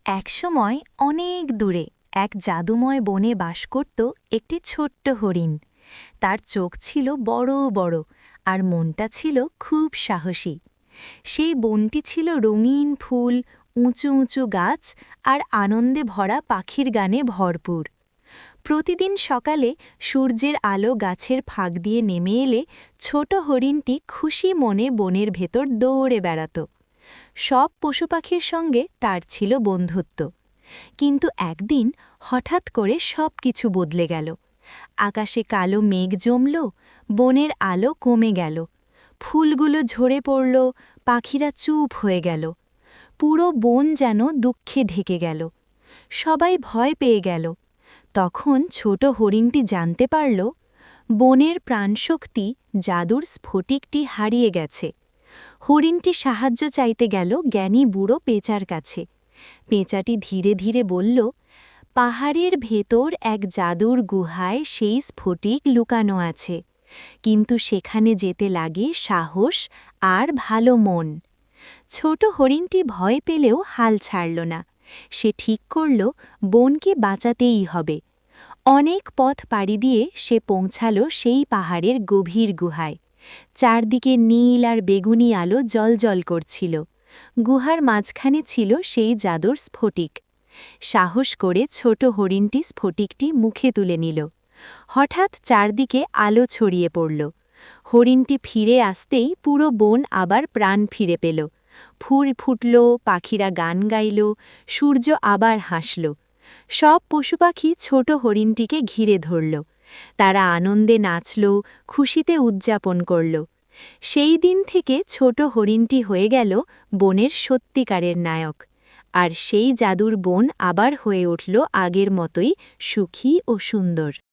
একসময় অনেক দূরে এক জাদুময় বনে বাস করত একটি ছোট্ট হরিণ। তার চোখ ছিল বড় বড় আর মনটা ছিল খুব সাহসী। সেই বনটি ছিল রঙিন ফুল, উঁচু উঁচু গাছ আর আনন্দে ভরা পাখির গানে ভরপুর। প্রতিদিন সকালে সূর্যের আলো গাছের ফাঁক দিয়ে নেমে এলে ছোট হরিণটি খুশি মনে বনের ভেতর দৌড়ে বেড়াত। সব পশুপাখির সঙ্গে তার ছিল বন্ধুত্ব। কিন্তু একদিন হঠাৎ করে সব কিছু বদলে গেল। আকাশে কালো মেঘ জমল, বনের আলো কমে গেল, ফুলগুলো ঝরে পড়ল, পাখিরা চুপ হয়ে গেল। পুরো বন যেন দুঃখে ঢেকে গেল। সবাই ভয় পেয়ে গেল। তখন ছোট হরিণটি জানতে পারল, বনের প্রাণশক্তি জাদুর স্ফটিকটি হারিয়ে গেছে। হরিণটি সাহায্য চাইতে গেল জ্ঞানী বুড়ো পেঁচার কাছে। পেঁচাটি ধীরে ধীরে বলল, পাহাড়ের ভেতর এক জাদুর গুহায় সেই স্ফটিক লুকানো আছে, কিন্তু সেখানে যেতে লাগে সাহস আর ভালো মন। ছোট হরিণটি ভয় পেলেও হাল ছাড়ল না। সে ঠিক করল বনকে বাঁচাতেই হবে। অনেক পথ পাড়ি দিয়ে সে পৌঁছাল সেই পাহাড়ের গভীর গুহায়। চারদিকে নীল আর বেগুনি আলো জ্বলজ্বল করছিল। গুহার মাঝখানে ছিল সেই জাদুর স্ফটিক। সাহস করে ছোট হরিণটি স্ফটিকটি মুখে তুলে নিল। হঠাৎ চারদিকে আলো ছড়িয়ে পড়ল। হরিণটি ফিরে আসতেই পুরো বন আবার প্রাণ ফিরে পেল। ফুল ফুটল, পাখিরা গান গাইল, সূর্য আবার হাসল। সব পশুপাখি ছোট হরিণটিকে ঘিরে ধরল। তারা আনন্দে নাচল, খুশিতে উদযাপন করল। সেই দিন থেকে ছোট হরিণটি হয়ে গেল বনের সত্যিকারের নায়ক। আর সেই জাদুর বন আবার হয়ে উঠল আগের মতোই সুখী ও সুন্দর।